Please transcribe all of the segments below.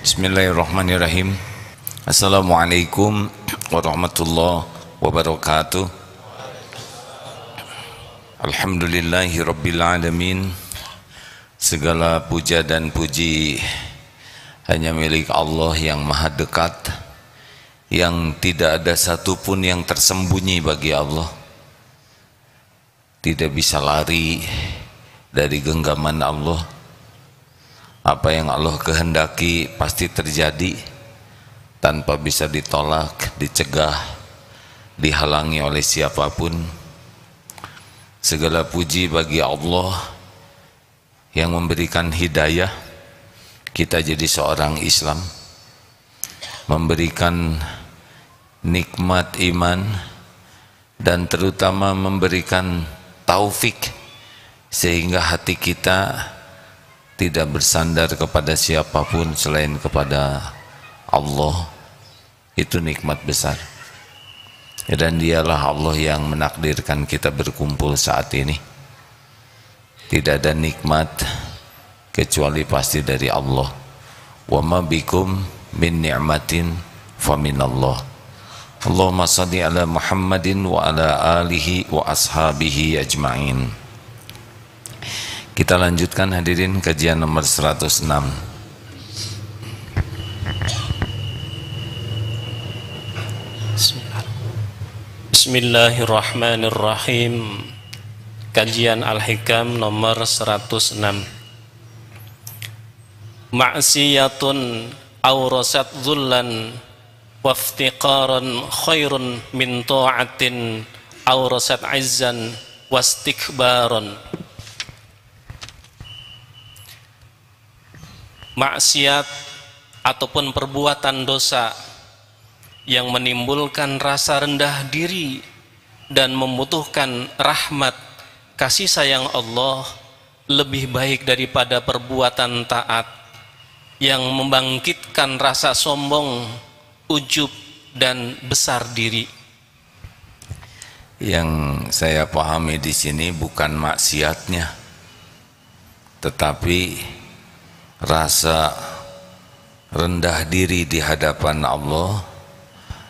Bismillahirrahmanirrahim. Assalamualaikum warahmatullahi wabarakatuh. Alhamdulillahi rabbil alamin. Segala puja dan puji hanya milik Allah yang maha dekat, yang tidak ada satupun yang tersembunyi bagi Allah. Tidak bisa lari dari genggaman Allah. Apa yang Allah kehendaki pasti terjadi tanpa bisa ditolak, dicegah, dihalangi oleh siapapun. Segala puji bagi Allah yang memberikan hidayah kita jadi seorang Islam, memberikan nikmat iman, dan terutama memberikan taufik sehingga hati kita tidak bersandar kepada siapapun selain kepada Allah. Itu nikmat besar, dan dialah Allah yang menakdirkan kita berkumpul saat ini. Tidak ada nikmat kecuali pasti dari Allah. Wa ma bikum min ni'matin fa minallah. Allahumma shalli ala Muhammadin wa ala alihi wa ashabihi ajma'in. Kita lanjutkan hadirin kajian nomor 106. Bismillahirrahmanirrahim. Kajian Al-Hikam nomor 106. Ma'siyatun awrasat dhullan waftiqaran khairun min ta'atin awrasat izzan wastikbaran. Maksiat ataupun perbuatan dosa yang menimbulkan rasa rendah diri dan membutuhkan rahmat kasih sayang Allah lebih baik daripada perbuatan taat yang membangkitkan rasa sombong, ujub, dan besar diri. Yang saya pahami di sini bukan maksiatnya, tetapi rasa rendah diri di hadapan Allah,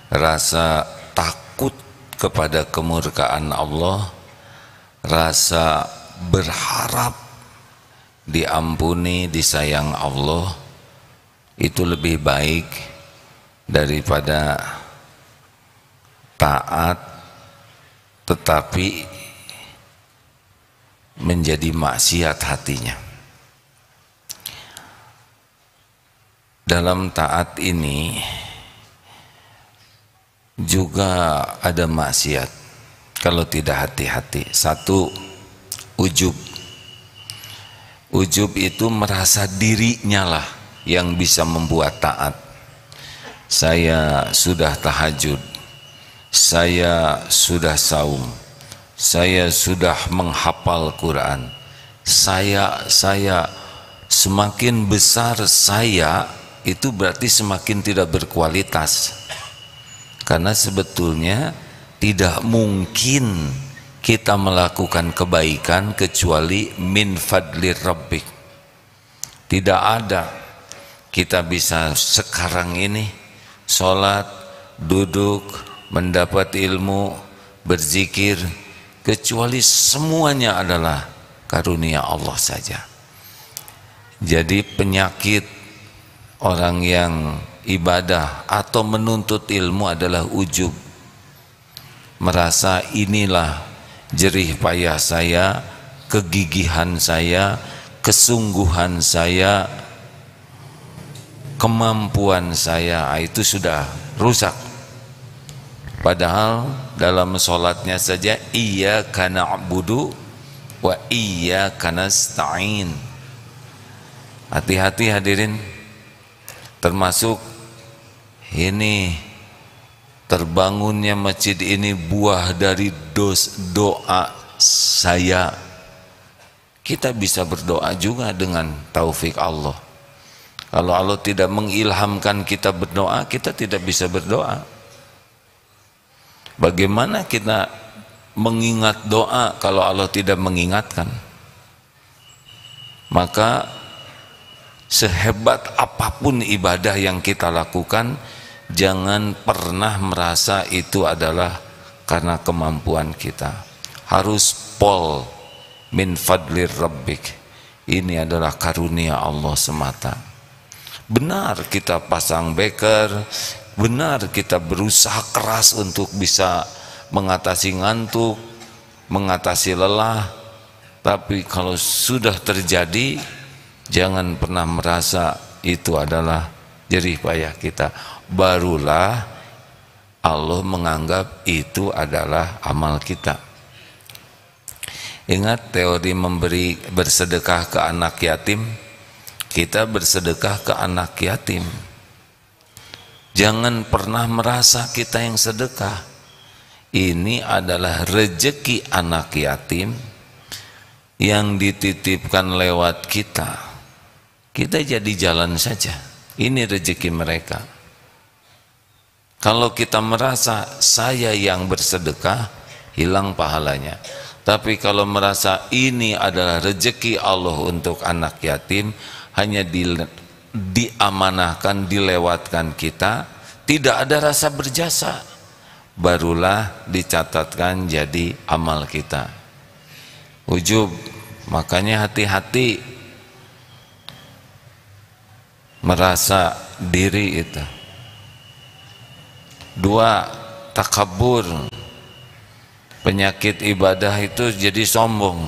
rasa takut kepada kemurkaan Allah, rasa berharap diampuni, disayang Allah, itu lebih baik daripada taat tetapi menjadi maksiat hatinya. Dalam taat ini juga ada maksiat kalau tidak hati-hati. Satu, ujub. Ujub itu merasa dirinya lah yang bisa membuat taat. Saya sudah tahajud, saya sudah saum, saya sudah menghafal Quran, saya semakin besar saya, itu berarti semakin tidak berkualitas. Karena sebetulnya tidak mungkin kita melakukan kebaikan kecuali min fadlir rabbik. Tidak ada kita bisa sekarang ini sholat, duduk, mendapat ilmu, berzikir, kecuali semuanya adalah karunia Allah saja. Jadi penyakit orang yang ibadah atau menuntut ilmu adalah ujub. Merasa inilah jerih payah saya, kegigihan saya, kesungguhan saya, kemampuan saya, itu sudah rusak. Padahal dalam sholatnya saja iyyaka na'budu wa iyyaka nasta'in. Hati-hati hadirin, termasuk ini terbangunnya masjid ini buah dari doa saya. Kita bisa berdoa juga dengan taufik Allah. Kalau Allah tidak mengilhamkan kita berdoa, kita tidak bisa berdoa. Bagaimana kita mengingat doa kalau Allah tidak mengingatkan? Maka sehebat apapun ibadah yang kita lakukan, jangan pernah merasa itu adalah karena kemampuan kita. Harus pol min fadlir rabbik, ini adalah karunia Allah semata. Benar kita pasang beker, benar kita berusaha keras untuk bisa mengatasi ngantuk, mengatasi lelah, tapi kalau sudah terjadi, jangan pernah merasa itu adalah jerih payah kita. Barulah Allah menganggap itu adalah amal kita. Ingat teori bersedekah ke anak yatim, kita bersedekah ke anak yatim. Jangan pernah merasa kita yang sedekah. Ini adalah rezeki anak yatim yang dititipkan lewat kita. Kita jadi jalan saja. Ini rezeki mereka. Kalau kita merasa saya yang bersedekah, hilang pahalanya. Tapi kalau merasa ini adalah rezeki Allah untuk anak yatim, hanya diamanahkan, dilewatkan kita, tidak ada rasa berjasa, barulah dicatatkan jadi amal kita. Ujub, makanya hati-hati merasa diri itu. Dua, takabur, penyakit ibadah itu jadi sombong.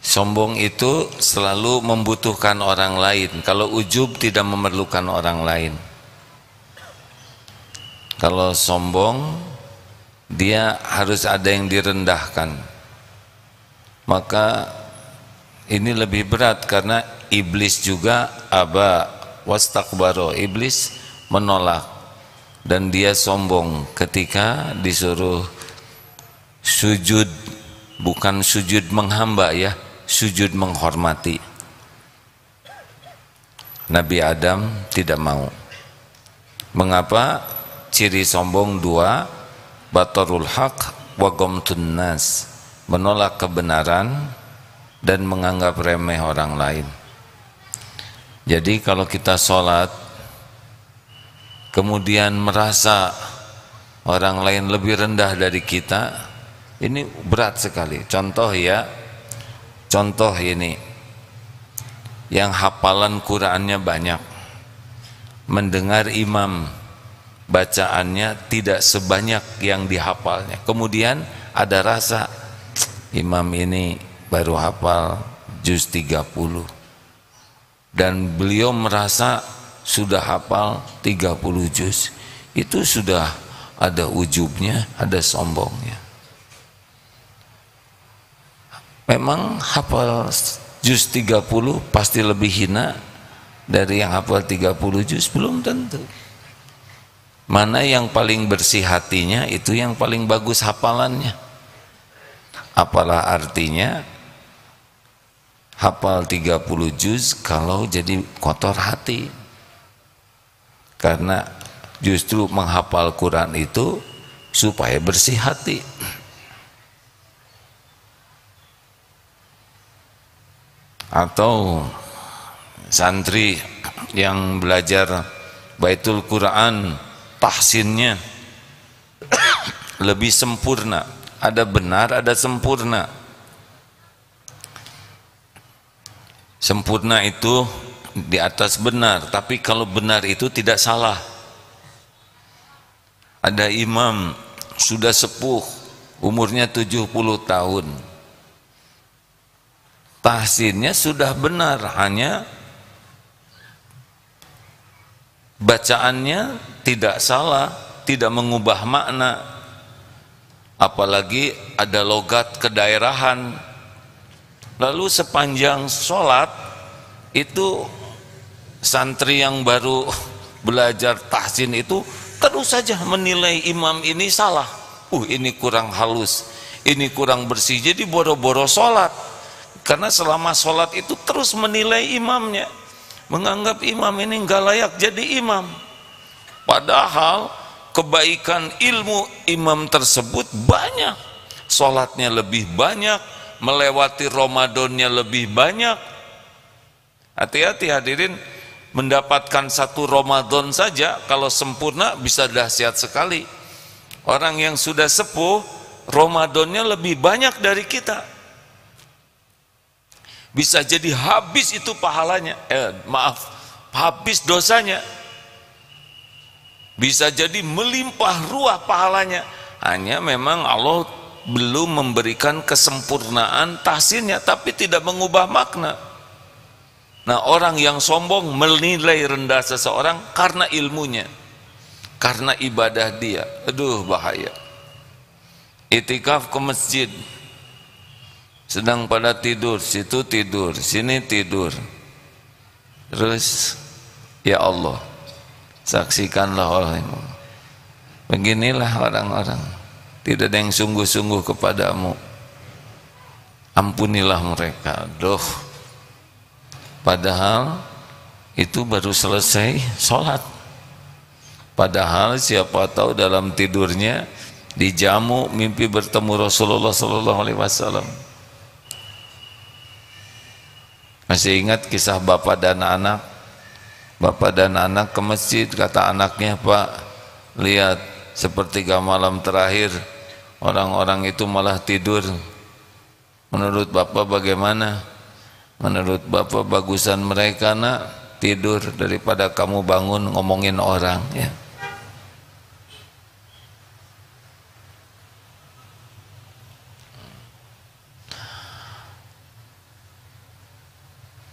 Sombong itu selalu membutuhkan orang lain. Kalau ujub tidak memerlukan orang lain. Kalau sombong, dia harus ada yang direndahkan. Maka ini lebih berat karena iblis juga aba wastakbaro, iblis menolak dan dia sombong ketika disuruh sujud, bukan sujud menghamba ya, sujud menghormati. Nabi Adam tidak mau. Mengapa? Ciri sombong dua, batarul haq wa ghamtun nas, menolak kebenaran dan menganggap remeh orang lain. Jadi kalau kita sholat kemudian merasa orang lain lebih rendah dari kita, ini berat sekali. Contoh ya, contoh ini, yang hafalan Qur'annya banyak, mendengar imam bacaannya tidak sebanyak yang dihafalnya, kemudian ada rasa imam ini baru hafal juz 30 dan beliau merasa sudah hafal 30 juz, itu sudah ada ujubnya, ada sombongnya. Memang hafal juz 30 pasti lebih hina dari yang hafal 30 juz? Belum tentu. Mana yang paling bersih hatinya, itu yang paling bagus hafalannya. Apalah artinya hafal 30 juz kalau jadi kotor hati? Karena justru menghafal Quran itu supaya bersih hati. Atau santri yang belajar Baitul Quran, tahsinnya lebih sempurna. Ada benar, ada sempurna. Sempurna itu di atas benar, tapi kalau benar itu tidak salah. Ada imam sudah sepuh, umurnya 70 tahun, tahsinnya sudah benar, hanya bacaannya tidak salah, tidak mengubah makna. Apalagi ada logat kedaerahan. Lalu sepanjang sholat itu santri yang baru belajar tahsin itu terus saja menilai imam ini salah. Ini kurang halus, ini kurang bersih, jadi boro-boro sholat. Karena selama sholat itu terus menilai imamnya, menganggap imam ini nggak layak jadi imam. Padahal kebaikan ilmu imam tersebut banyak, sholatnya lebih banyak, melewati Ramadannya lebih banyak. Hati-hati hadirin, mendapatkan satu Ramadan saja kalau sempurna bisa dahsyat sekali. Orang yang sudah sepuh Ramadannya lebih banyak dari kita, bisa jadi habis itu pahalanya, habis dosanya, bisa jadi melimpah ruah pahalanya. Hanya memang Allah belum memberikan kesempurnaan tahsinnya, tapi tidak mengubah makna. Nah, orang yang sombong menilai rendah seseorang karena ilmunya, karena ibadah dia. Aduh, bahaya. Itikaf ke masjid, sedang pada tidur, situ tidur, sini tidur. Terus, ya Allah, saksikanlah olehmu. Beginilah orang-orang, tidak ada yang sungguh-sungguh kepadamu. Ampunilah mereka. Duh, padahal itu baru selesai sholat. Padahal siapa tahu dalam tidurnya dijamu mimpi bertemu Rasulullah SAW. Masih ingat kisah bapak dan anak? Bapak dan anak ke masjid, kata anaknya, Pak, lihat sepertiga malam terakhir orang-orang itu malah tidur. Menurut bapak bagaimana? Menurut bapak bagusan mereka, nak, tidur daripada kamu bangun ngomongin orang, ya.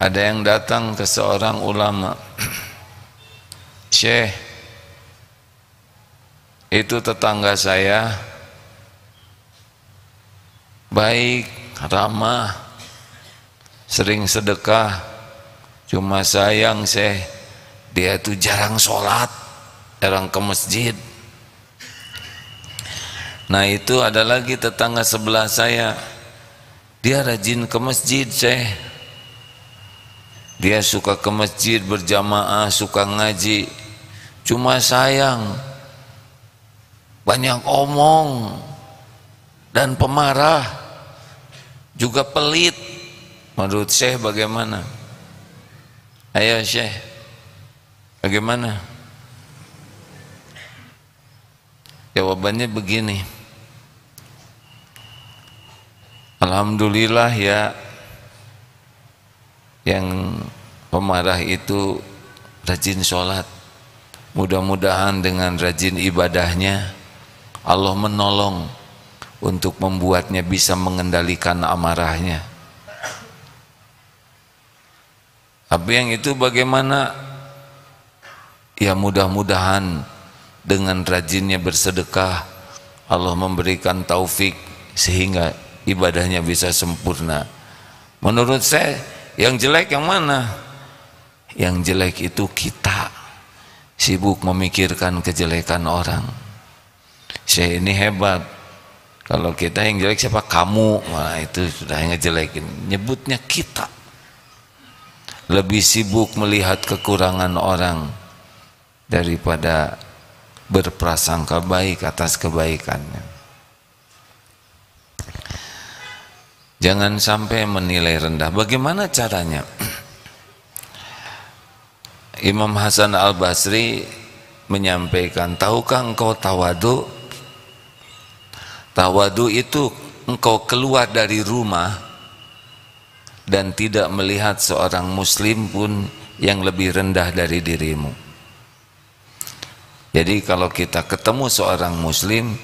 Ada yang datang ke seorang ulama, Syekh, itu tetangga saya baik, ramah, sering sedekah, cuma sayang Syekh, dia itu jarang sholat, jarang ke masjid. Nah, itu ada lagi tetangga sebelah saya, dia rajin ke masjid Syekh, dia suka ke masjid berjamaah, suka ngaji, cuma sayang banyak omong dan pemarah, juga pelit. Menurut Syekh bagaimana? Ayo Syekh, bagaimana? Jawabannya begini, alhamdulillah ya, yang pemarah itu rajin sholat. Mudah-mudahan dengan rajin ibadahnya Allah menolong untuk membuatnya bisa mengendalikan amarahnya. Tapi yang itu bagaimana? Ya mudah-mudahan dengan rajinnya bersedekah Allah memberikan taufik sehingga ibadahnya bisa sempurna. Menurut saya yang jelek yang mana? Yang jelek itu kita sibuk memikirkan kejelekan orang. Saya ini hebat, kalau kita yang jelek siapa? Kamu. Wah, itu sudah ngejelekin. Nyebutnya kita lebih sibuk melihat kekurangan orang daripada berprasangka baik atas kebaikannya. Jangan sampai menilai rendah. Bagaimana caranya? Imam Hasan Al-Basri menyampaikan, tahukah engkau tawadu? Tawadu itu engkau keluar dari rumah dan tidak melihat seorang muslim pun yang lebih rendah dari dirimu. Jadi kalau kita ketemu seorang muslim,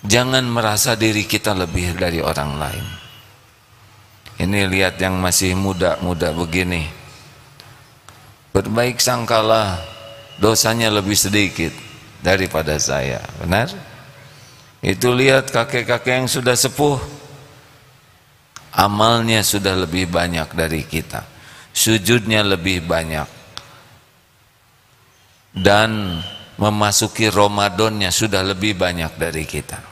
jangan merasa diri kita lebih dari orang lain. Ini lihat yang masih muda-muda begini, berbaik sangkalah dosanya lebih sedikit daripada saya. Benar? Itu lihat kakek-kakek yang sudah sepuh, amalnya sudah lebih banyak dari kita, sujudnya lebih banyak, dan memasuki Ramadannya sudah lebih banyak dari kita.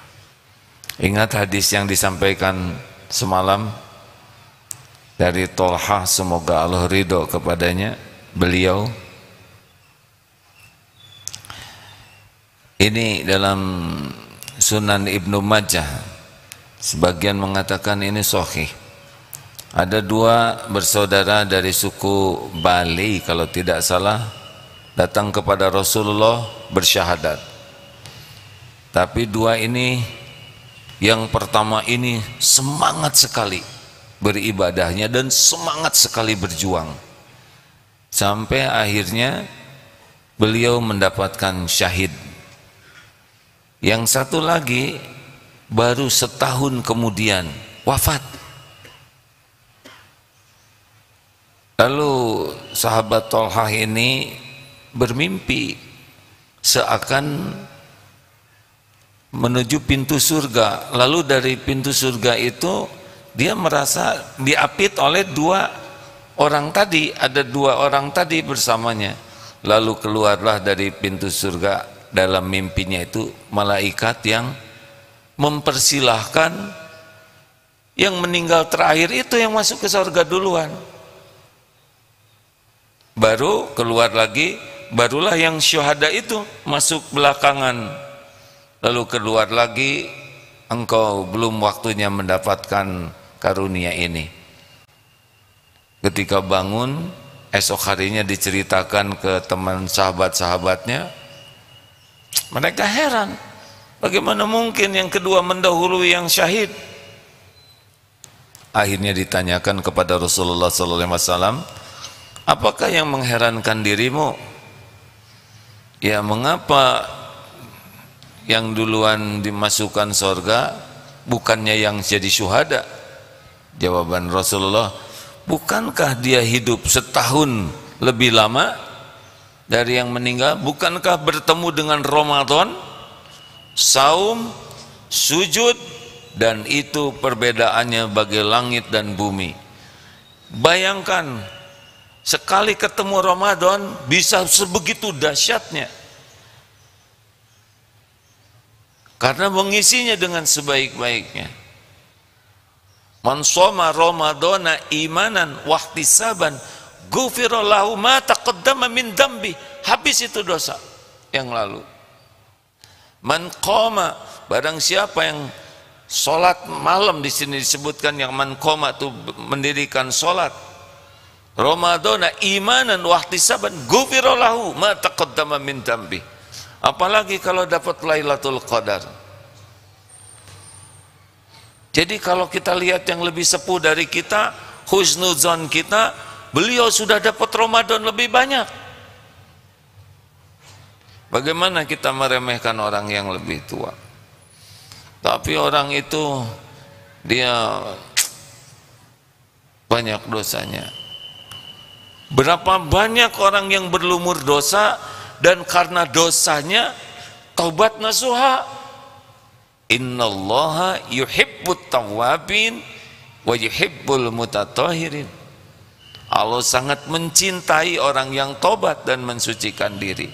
Ingat hadis yang disampaikan semalam dari Tolha, semoga Allah ridho kepadanya, beliau ini dalam Sunan Ibnu Majah, Sebagian mengatakan ini sahih. Ada dua bersaudara dari suku Bali kalau tidak salah datang kepada Rasulullah bersyahadat. Tapi dua ini, yang pertama ini semangat sekali beribadahnya dan semangat sekali berjuang, sampai akhirnya beliau mendapatkan syahid. Yang satu lagi baru setahun kemudian wafat. Lalu sahabat Thalhah ini bermimpi seakan menuju pintu surga. Lalu dari pintu surga itu dia merasa diapit oleh dua orang tadi, ada dua orang tadi bersamanya. Lalu keluarlah dari pintu surga dalam mimpinya itu malaikat yang mempersilahkan yang meninggal terakhir itu yang masuk ke surga duluan. Baru keluar lagi, barulah yang syuhada itu masuk belakangan. Lalu keluar lagi, engkau belum waktunya mendapatkan karunia ini. Ketika bangun, esok harinya diceritakan ke teman sahabat-sahabatnya, mereka heran, bagaimana mungkin yang kedua mendahului yang syahid? Akhirnya ditanyakan kepada Rasulullah SAW, apakah yang mengherankan dirimu? Ya, mengapa yang duluan dimasukkan surga bukannya yang jadi syuhada? Jawaban Rasulullah, bukankah dia hidup setahun lebih lama dari yang meninggal? Bukankah bertemu dengan Ramadan, saum, sujud, dan itu perbedaannya bagai langit dan bumi. Bayangkan, sekali ketemu Ramadan bisa sebegitu dahsyatnya, karena mengisinya dengan sebaik-baiknya. Man shoma Ramadana imanan wahtisaban ghufira lahu ma taqaddama min dambi. Habis itu dosa yang lalu. Man qoma, barang siapa yang salat malam, di sini disebutkan yang man qoma itu mendirikan salat Ramadana imanan wahtisaban ghufira lahu ma taqaddama min dambi. Apalagi kalau dapat Lailatul Qadar. Jadi kalau kita lihat yang lebih sepuh dari kita, husnuzon kita, beliau sudah dapat Ramadan lebih banyak. Bagaimana kita meremehkan orang yang lebih tua? Tapi orang itu dia banyak dosanya. Berapa banyak orang yang berlumur dosa dan karena dosanya taubat nasuha. Innallaha yuhibbut tawwabin wa yuhibbul mutatahhirin. Allah sangat mencintai orang yang tobat dan mensucikan diri.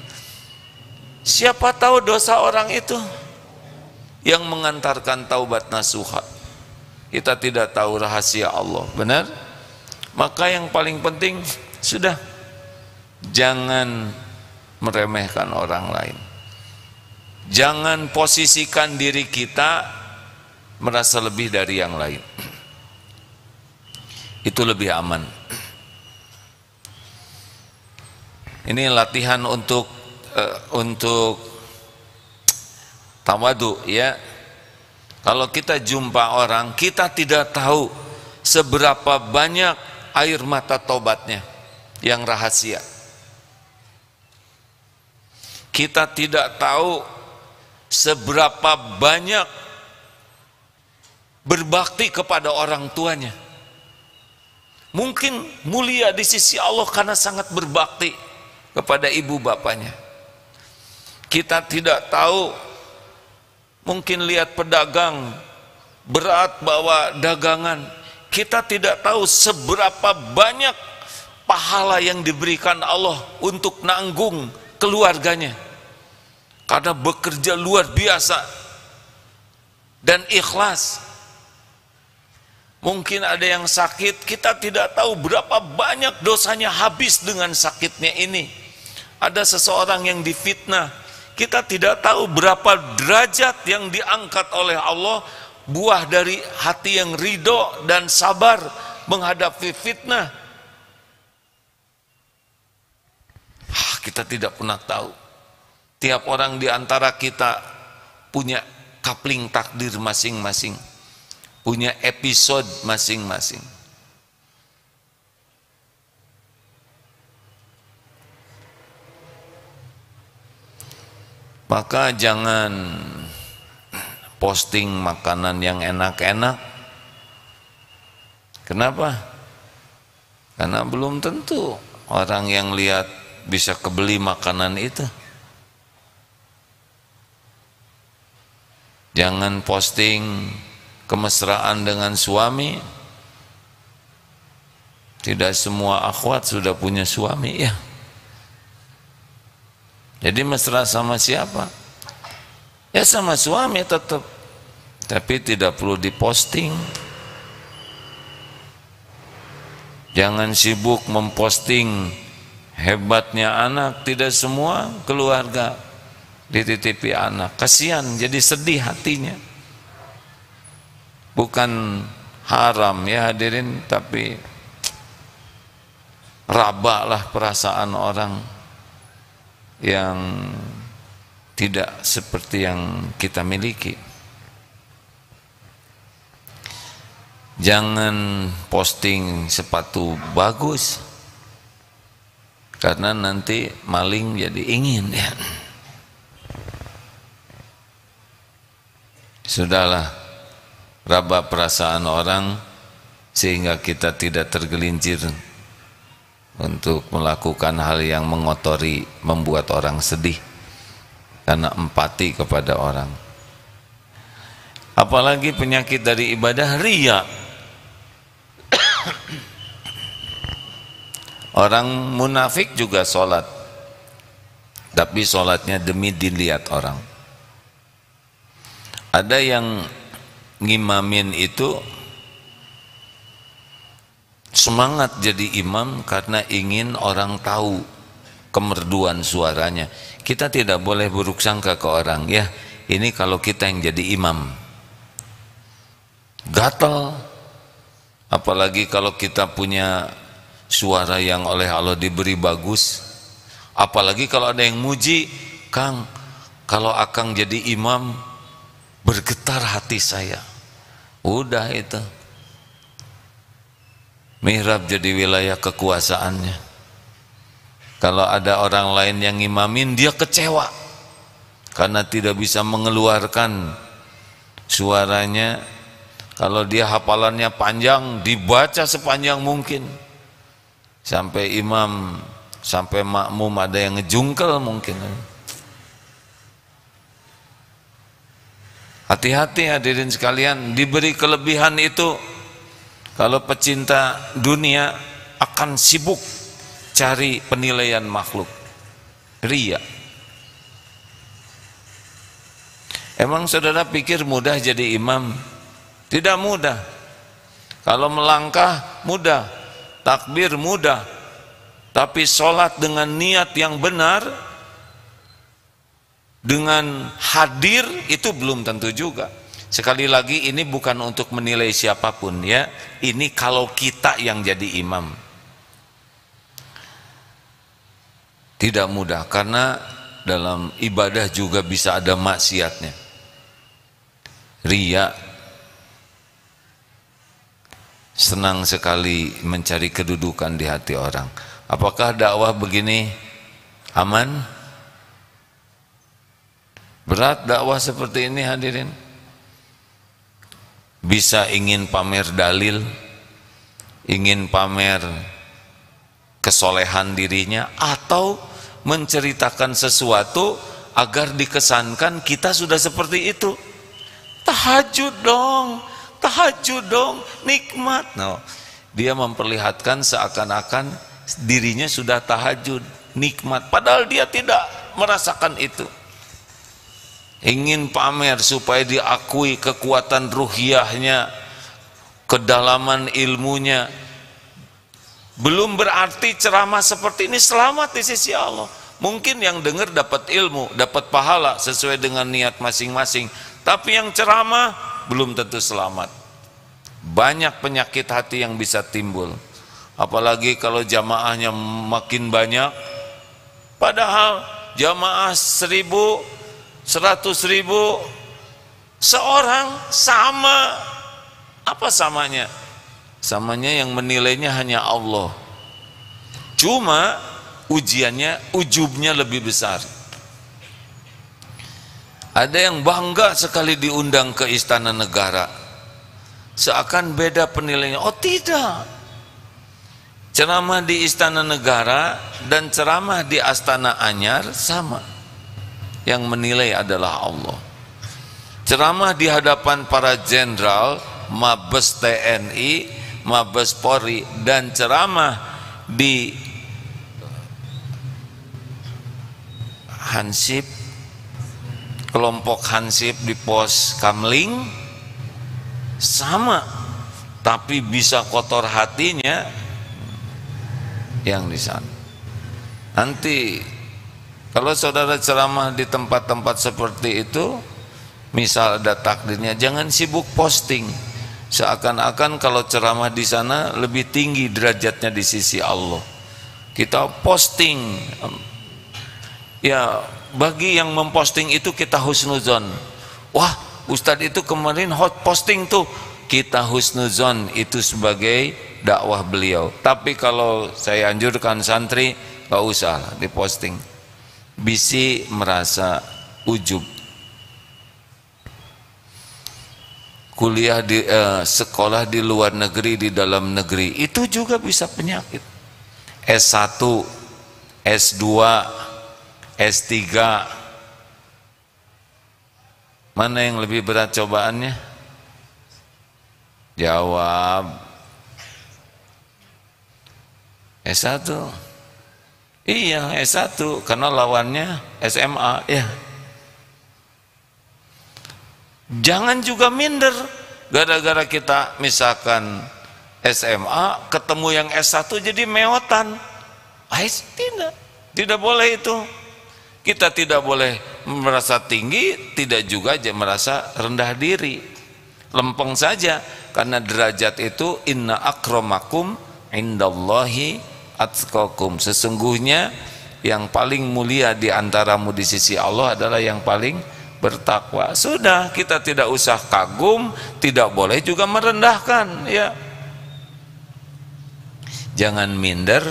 Siapa tahu dosa orang itu yang mengantarkan taubat nasuha. Kita tidak tahu rahasia Allah, benar? Maka yang paling penting sudah, jangan meremehkan orang lain. Jangan posisikan diri kita merasa lebih dari yang lain. Itu lebih aman. Ini latihan untuk tawadu, ya. Kalau kita jumpa orang, kita tidak tahu seberapa banyak air mata tobatnya yang rahasia. Kita tidak tahu seberapa banyak berbakti kepada orang tuanya. Mungkin mulia di sisi Allah karena sangat berbakti kepada ibu bapaknya. Kita tidak tahu, mungkin lihat pedagang berat bawa dagangan, kita tidak tahu seberapa banyak pahala yang diberikan Allah untuk nanggung keluarganya, karena bekerja luar biasa dan ikhlas. Mungkin ada yang sakit, kita tidak tahu berapa banyak dosanya habis dengan sakitnya ini. Ada seseorang yang difitnah, kita tidak tahu berapa derajat yang diangkat oleh Allah buah dari hati yang ridho dan sabar menghadapi fitnah. Kita tidak pernah tahu. Tiap orang di antara kita punya kapling takdir masing-masing, punya episode masing-masing. Maka jangan posting makanan yang enak-enak. Kenapa? Karena belum tentu orang yang lihat bisa kebeli makanan itu. Jangan posting kemesraan dengan suami. Tidak semua akhwat sudah punya suami ya. Jadi mesra sama siapa? Ya sama suami tetap. Tapi tidak perlu diposting. Jangan sibuk memposting hebatnya anak. Tidak semua keluarga dititipi anak. Kasihan, jadi sedih hatinya. Bukan haram ya hadirin, tapi rabaklah perasaan orang yang tidak seperti yang kita miliki. Jangan posting sepatu bagus, karena nanti maling jadi ingin ya. Sudahlah, raba perasaan orang sehingga kita tidak tergelincir untuk melakukan hal yang mengotori, membuat orang sedih karena empati kepada orang. Apalagi penyakit dari ibadah, riya. Orang munafik juga sholat, tapi sholatnya demi dilihat orang. Ada yang ngimamin itu semangat jadi imam karena ingin orang tahu kemerduan suaranya. Kita tidak boleh buruk sangka ke orang, ya ini kalau kita yang jadi imam gatal, apalagi kalau kita punya suara yang oleh Allah diberi bagus, apalagi kalau ada yang muji, Kang kalau akang jadi imam bergetar hati saya. Udah itu, mihrab jadi wilayah kekuasaannya. Kalau ada orang lain yang ngimamin, dia kecewa karena tidak bisa mengeluarkan suaranya. Kalau dia hafalannya panjang, dibaca sepanjang mungkin, sampai imam, sampai makmum ada yang ngejungkel mungkin. Hati-hati hadirin sekalian, diberi kelebihan itu, kalau pecinta dunia akan sibuk cari penilaian makhluk, riya. Emang saudara pikir mudah jadi imam? Tidak mudah. Kalau melangkah mudah, takbir mudah, tapi sholat dengan niat yang benar, dengan hadir, itu belum tentu juga. Sekali lagi, ini bukan untuk menilai siapapun ya, ini kalau kita yang jadi imam. Tidak mudah, karena dalam ibadah juga bisa ada maksiatnya. Riya, senang sekali mencari kedudukan di hati orang. Apakah dakwah begini aman? Berat dakwah seperti ini hadirin. Bisa ingin pamer dalil, ingin pamer kesolehan dirinya, atau menceritakan sesuatu agar dikesankan kita sudah seperti itu. Tahajud dong, nikmat. No, dia memperlihatkan seakan-akan dirinya sudah tahajud, nikmat, padahal dia tidak merasakan itu. Ingin pamer supaya diakui kekuatan ruhiyahnya, kedalaman ilmunya. Belum berarti ceramah seperti ini selamat di sisi Allah. Mungkin yang dengar dapat ilmu, dapat pahala sesuai dengan niat masing-masing. Tapi yang ceramah belum tentu selamat. Banyak penyakit hati yang bisa timbul, apalagi kalau jamaahnya makin banyak. Padahal jamaah 1.000, 100.000 seorang sama. Apa samanya? Samanya yang menilainya hanya Allah. Cuma ujiannya, ujubnya lebih besar. Ada yang bangga sekali diundang ke istana negara, seakan beda penilaiannya. Oh tidak, ceramah di istana negara dan ceramah di Astana Anyar sama, yang menilai adalah Allah. Ceramah di hadapan para jenderal, Mabes TNI, Mabes Polri, dan ceramah di Hansip, kelompok Hansip di pos Kamling sama, tapi bisa kotor hatinya yang di sana. Nanti kalau saudara ceramah di tempat-tempat seperti itu, misal ada takdirnya, jangan sibuk posting, seakan-akan kalau ceramah di sana lebih tinggi derajatnya di sisi Allah. Kita posting, ya bagi yang memposting itu kita husnuzon. Wah, Ustadz itu kemarin hot posting tuh, kita husnuzon itu sebagai dakwah beliau. Tapi kalau saya anjurkan santri, gak usah diposting, bisi merasa ujub. Kuliah di sekolah di luar negeri, di dalam negeri, itu juga bisa penyakit. S1, S2, S3, mana yang lebih berat cobaannya? Jawab. S1. Iya, S1, karena lawannya SMA, ya. Jangan juga minder gara-gara kita misalkan SMA ketemu yang S1 jadi meotan. Tidak boleh itu. Kita tidak boleh merasa tinggi, tidak juga merasa rendah diri, lempeng saja. Karena derajat itu inna akramakum indallahi atqakum, sesungguhnya yang paling mulia di antaramu di sisi Allah adalah yang paling bertakwa. Sudah, kita tidak usah kagum, tidak boleh juga merendahkan, ya. Jangan minder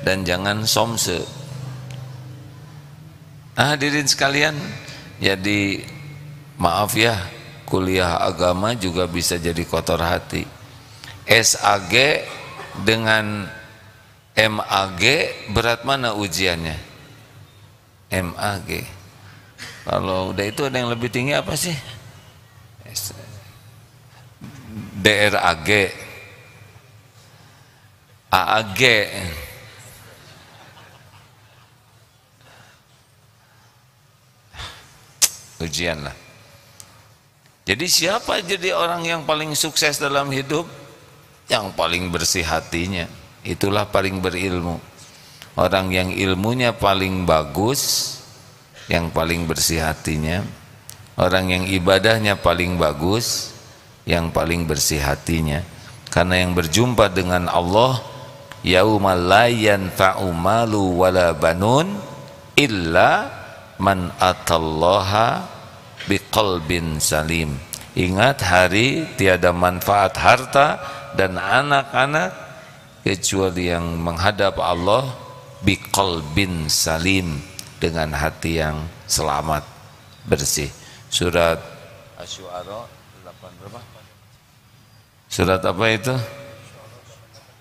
dan jangan somse. Hadirin sekalian, jadi maaf ya, kuliah agama juga bisa jadi kotor hati. SAG dengan MAG, berat mana ujiannya? MAG. Kalau udah itu ada yang lebih tinggi apa sih? DRAG, AAG. Ujian lah. Jadi siapa jadi orang yang paling sukses dalam hidup? Yang paling bersih hatinya. Itulah paling berilmu. Orang yang ilmunya paling bagus, yang paling bersih hatinya. Orang yang ibadahnya paling bagus, yang paling bersih hatinya. Karena yang berjumpa dengan Allah, yaumal la yanfa'u malu wala banun illa man atallaha biqalbin salim. Ingat, hari tiada manfaat harta dan anak-anak kecuali yang menghadap Allah biqalbin salim, dengan hati yang selamat, bersih. Surat Asy-Syu'ara 8 berapa? Surat apa itu?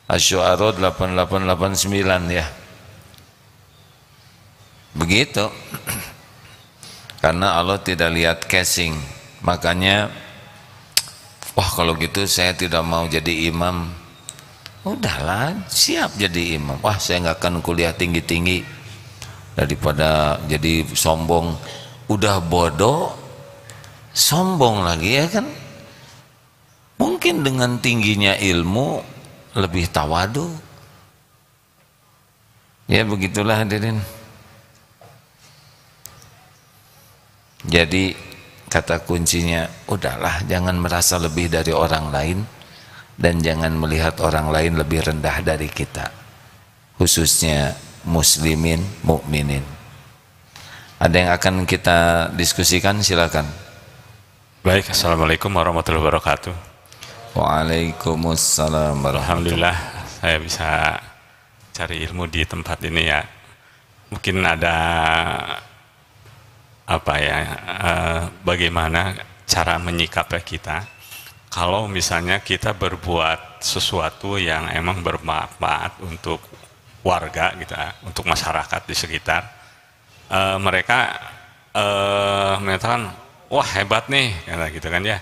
Asy-Syu'ara 8889 ya. Begitu. Karena Allah tidak lihat casing. Makanya, wah kalau gitu saya tidak mau jadi imam. Udahlah, siap jadi imam. Wah, saya nggak akan kuliah tinggi-tinggi, daripada jadi sombong. Udah bodoh, sombong lagi, ya kan? Mungkin dengan tingginya ilmu lebih tawadu. Ya begitulah hadirin. Jadi kata kuncinya, udahlah, jangan merasa lebih dari orang lain dan jangan melihat orang lain lebih rendah dari kita, khususnya muslimin, mukminin. Ada yang akan kita diskusikan, silakan. Baik, assalamualaikum warahmatullahi wabarakatuh. Waalaikumsalam warahmatullahi. Alhamdulillah saya bisa cari ilmu di tempat ini ya. Mungkin ada bagaimana cara menyikapi kita kalau misalnya kita berbuat sesuatu yang emang bermanfaat untuk warga gitu, untuk masyarakat di sekitar. Mereka mengatakan, wah hebat nih, kata gitu kan ya.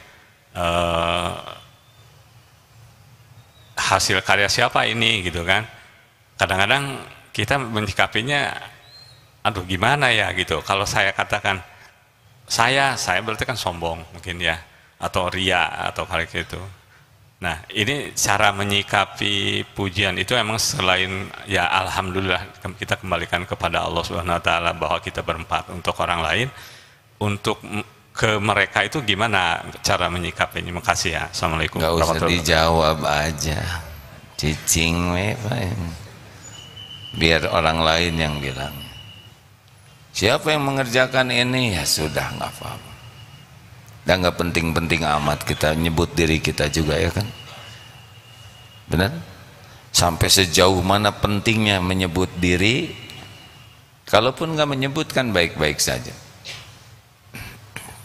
Hasil karya siapa ini gitu kan. Kadang-kadang kita menyikapinya, aduh gimana ya gitu. Kalau saya katakan saya berarti kan sombong mungkin ya, atau ria atau kayak gitu. Nah, ini cara menyikapi pujian itu emang selain ya alhamdulillah kita kembalikan kepada Allah Subhanahu wa taala bahwa kita bermanfaat untuk orang lain, untuk ke mereka itu gimana cara menyikapinya? Makasih ya. Assalamualaikum. Gak usah dijawab aja, cicing biar orang lain yang bilang. Siapa yang mengerjakan ini? Ya sudah, nggak apa-apa. Dan nggak penting-penting amat kita nyebut diri kita juga, ya kan? Benar? Sampai sejauh mana pentingnya menyebut diri? Kalaupun nggak menyebutkan baik-baik saja.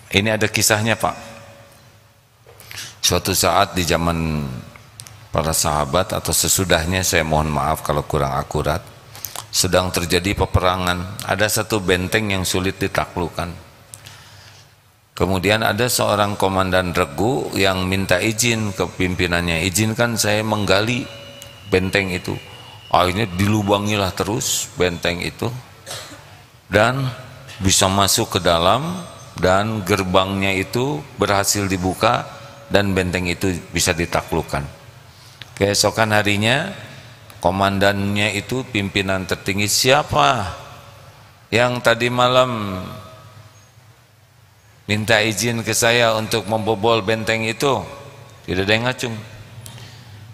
Ini ada kisahnya, Pak. Suatu saat di zaman para sahabat atau sesudahnya, saya mohon maaf kalau kurang akurat, sedang terjadi peperangan. Ada satu benteng yang sulit ditaklukkan. Kemudian ada seorang komandan regu yang minta izin ke pimpinannya, izinkan saya menggali benteng itu. Akhirnya dilubangilah terus benteng itu dan bisa masuk ke dalam, dan gerbangnya itu berhasil dibuka dan benteng itu bisa ditaklukkan. Keesokan harinya komandannya itu, pimpinan tertinggi, siapa yang tadi malam minta izin ke saya untuk membobol benteng itu? Tidak ada yang ngacung.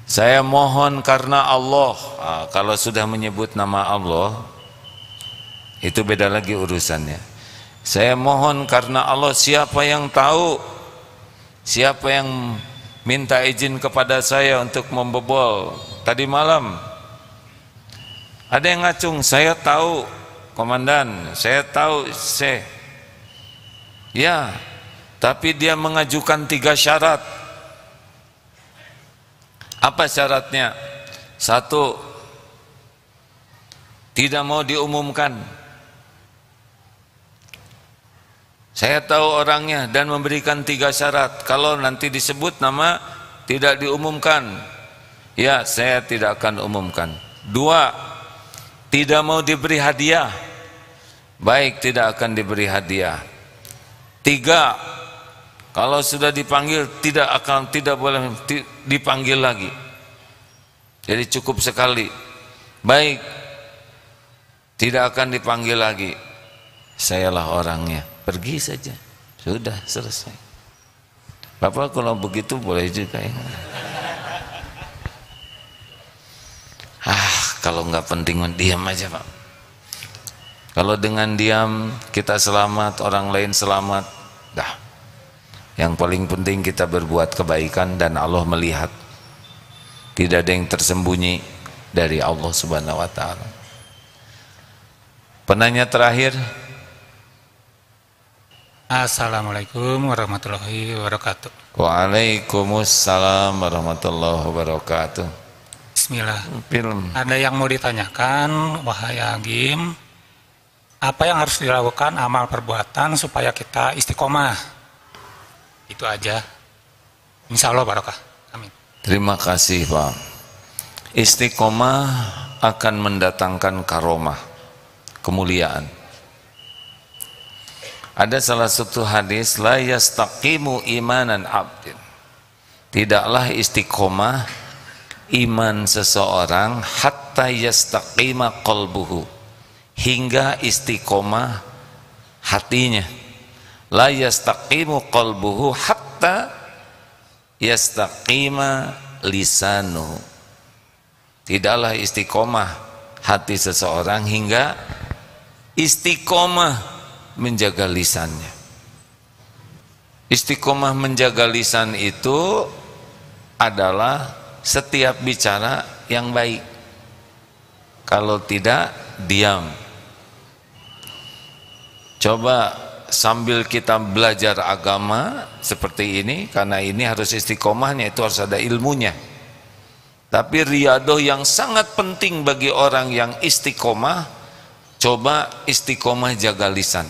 Saya mohon karena Allah. Kalau sudah menyebut nama Allah itu beda lagi urusannya. Saya mohon karena Allah. Siapa yang tahu, siapa yang minta izin kepada saya untuk membobol tadi malam? Ada yang ngacung, saya tahu komandan, saya tahu ya, tapi dia mengajukan 3 syarat. Apa syaratnya? 1, tidak mau diumumkan. Saya tahu orangnya dan memberikan 3 syarat. Kalau nanti disebut nama tidak diumumkan, ya saya tidak akan umumkan. 2, tidak mau diberi hadiah. Baik, tidak akan diberi hadiah. 3, kalau sudah dipanggil tidak boleh dipanggil lagi. Jadi cukup sekali. Baik, tidak akan dipanggil lagi. Sayalah orangnya. Pergi saja, sudah selesai. Bapak kalau begitu boleh juga ya. Kalau nggak penting diam aja, Pak. Kalau dengan diam kita selamat, orang lain selamat, dah. Yang paling penting kita berbuat kebaikan dan Allah melihat. Tidak ada yang tersembunyi dari Allah Subhanahu wa taala. Penanya terakhir. Assalamualaikum warahmatullahi wabarakatuh. Waalaikumsalam warahmatullahi wabarakatuh. Bismillah. Film. Ada yang mau ditanyakan, wahai Agim, apa yang harus dilakukan amal perbuatan supaya kita istiqomah? Itu aja. Insya Allah barokah. Amin. Terima kasih, Pak. Istiqomah akan mendatangkan karomah, kemuliaan. Ada salah satu hadis, la yastaqimu imanan abdin. Tidaklah istiqomah iman seseorang hatta yastaqima qalbuhu, hingga istiqomah hatinya. La yastaqimu qalbuhu hatta yastaqima lisanuhu. Tidaklah istiqomah hati seseorang hingga istiqomah menjaga lisannya. Istiqomah menjaga lisan itu adalah setiap bicara yang baik. Kalau tidak, diam. Coba sambil kita belajar agama seperti ini, karena ini harus istiqomahnya, itu harus ada ilmunya. Tapi riyadoh yang sangat penting bagi orang yang istiqomah, coba istiqomah jaga lisan.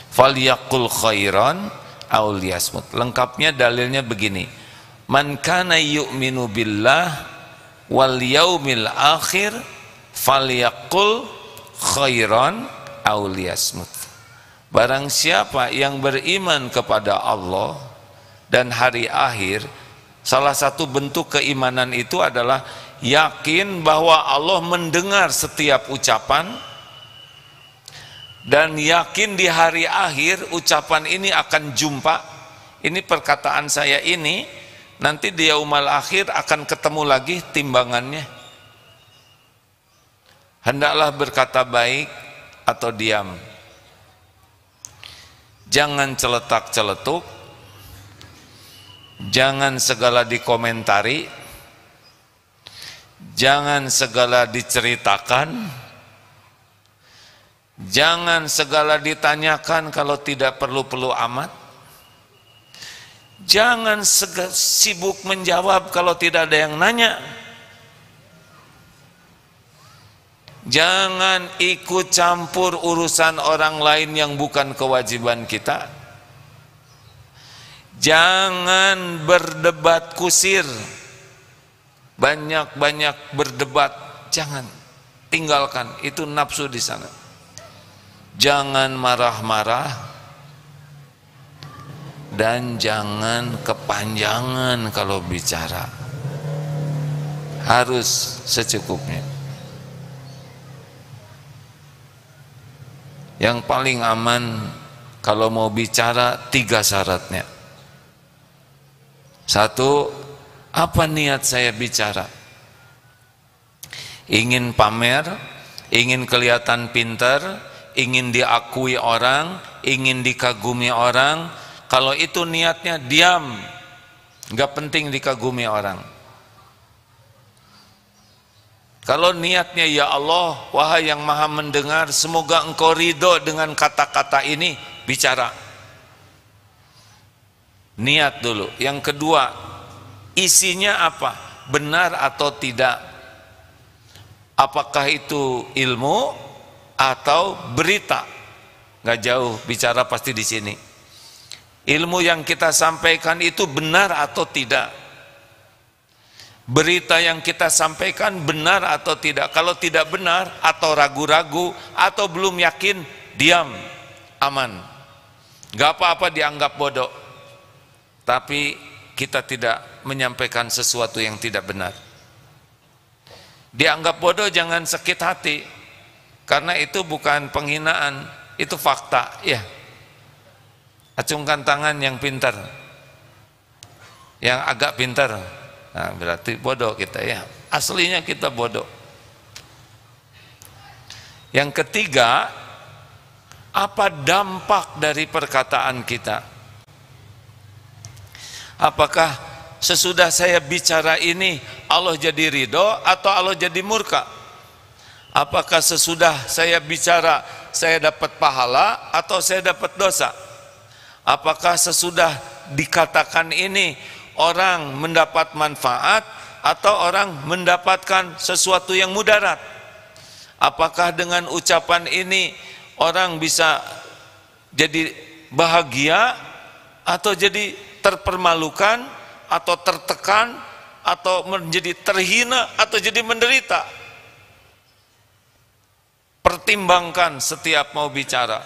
Falyaqul khairan aw liyasmut. Lengkapnya dalilnya begini. Man kana yu'minu billah wal yaumil akhir falyaqul khairan aw liyasmut. Barang siapa yang beriman kepada Allah dan hari akhir, salah satu bentuk keimanan itu adalah yakin bahwa Allah mendengar setiap ucapan, dan yakin di hari akhir ucapan ini akan jumpa. Ini perkataan saya ini nanti di yaumul akhir akan ketemu lagi timbangannya. Hendaklah berkata baik atau diam. Jangan celetak-celetuk, jangan segala dikomentari, jangan segala diceritakan, jangan segala ditanyakan kalau tidak perlu-perlu amat, jangan sibuk menjawab kalau tidak ada yang nanya. Jangan ikut campur urusan orang lain yang bukan kewajiban kita. Jangan berdebat kusir, banyak-banyak berdebat, jangan, tinggalkan, itu nafsu di sana. Jangan marah-marah, dan jangan kepanjangan kalau bicara, harus secukupnya. Yang paling aman kalau mau bicara 3 syaratnya. 1, apa niat saya bicara? Ingin pamer, ingin kelihatan pintar, ingin diakui orang, ingin dikagumi orang. Kalau itu niatnya, diam, nggak penting dikagumi orang. Kalau niatnya, ya Allah, wahai yang maha mendengar, semoga engkau ridho dengan kata-kata ini, bicara. Niat dulu. Yang kedua, isinya apa? Benar atau tidak? Apakah itu ilmu atau berita? Nggak jauh, bicara pasti di sini. Ilmu yang kita sampaikan itu benar atau tidak? Berita yang kita sampaikan benar atau tidak? Kalau tidak benar atau ragu-ragu atau belum yakin, diam, aman. Gak apa-apa dianggap bodoh, tapi kita tidak menyampaikan sesuatu yang tidak benar. Dianggap bodoh jangan sakit hati, karena itu bukan penghinaan, itu fakta. Ya, acungkan tangan yang pintar, yang agak pintar. Nah, berarti bodoh kita, ya. Aslinya kita bodoh. Yang ketiga, apa dampak dari perkataan kita? Apakah sesudah saya bicara ini Allah jadi ridho atau Allah jadi murka? Apakah sesudah saya bicara saya dapat pahala atau saya dapat dosa? Apakah sesudah dikatakan ini orang mendapat manfaat atau orang mendapatkan sesuatu yang mudarat? Apakah dengan ucapan ini orang bisa jadi bahagia atau jadi terpermalukan atau tertekan atau menjadi terhina atau jadi menderita? Pertimbangkan setiap mau bicara.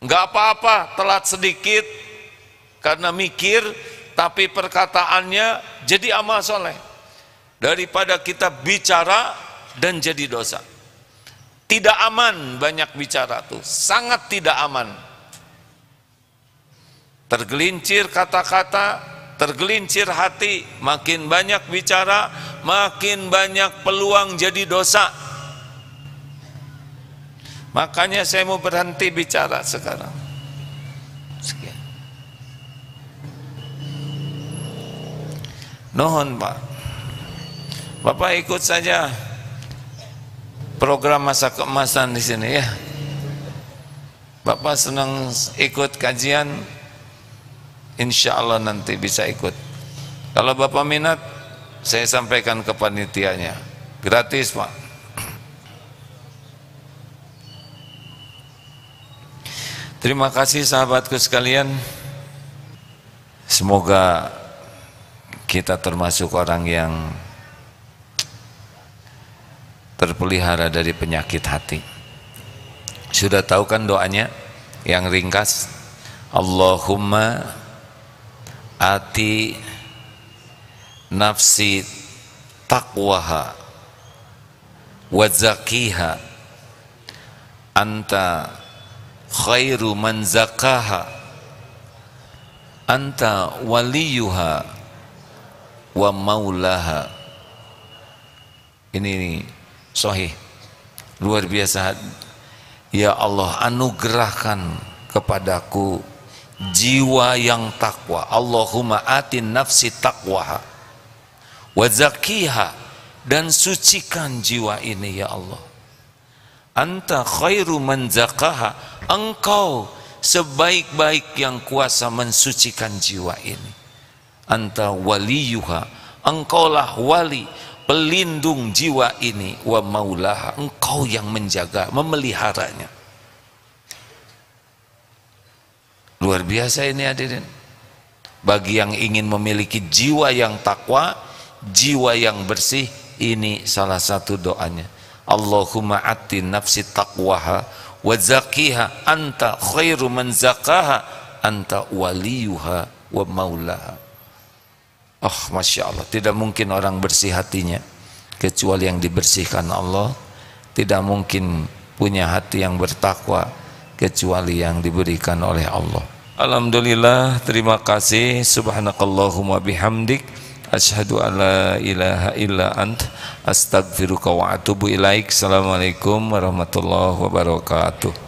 Enggak apa-apa telat sedikit karena mikir, tapi perkataannya jadi amal soleh, daripada kita bicara dan jadi dosa. Tidak aman banyak bicara tuh, sangat tidak aman. tergelincir kata-kata, tergelincir hati, makin banyak bicara, makin banyak peluang jadi dosa. Makanya saya mau berhenti bicara sekarang. Sekian. Nuhun Pak, Bapak ikut saja program masa keemasan di sini ya. Bapak senang ikut kajian, insya Allah nanti bisa ikut. Kalau Bapak minat, saya sampaikan ke panitianya, gratis Pak. Terima kasih sahabatku sekalian. Semoga kita termasuk orang yang terpelihara dari penyakit hati. Sudah tahu kan doanya yang ringkas? Allahumma ati nafsi taqwaha wa zakiha anta khairu man zakaha anta waliyuha wa maulaha. Ini sahih, luar biasa. Ya Allah, anugerahkan kepadaku jiwa yang takwa. Allahumma atin nafsi taqwaha wa zakiha, dan sucikan jiwa ini ya Allah. Anta khairu man zakaha, engkau sebaik-baik yang kuasa mensucikan jiwa ini. Anta waliyuha, engkaulah wali pelindung jiwa ini, wa maulaha, engkau yang menjaga, memeliharanya. Luar biasa ini hadirin. Bagi yang ingin memiliki jiwa yang takwa, jiwa yang bersih, ini salah satu doanya. Allahumma ati nafsi taqwaha wa zakiha anta khairu man zakaha anta waliyuha wa maulaha. Oh, Masya Allah, tidak mungkin orang bersih hatinya kecuali yang dibersihkan Allah. Tidak mungkin punya hati yang bertakwa kecuali yang diberikan oleh Allah. Alhamdulillah, terima kasih. Subhanakallahumma bihamdik, asyhadu an la ilaha illa ant, astaghfiruka wa atubu ilaik. Assalamualaikum warahmatullahi wabarakatuh.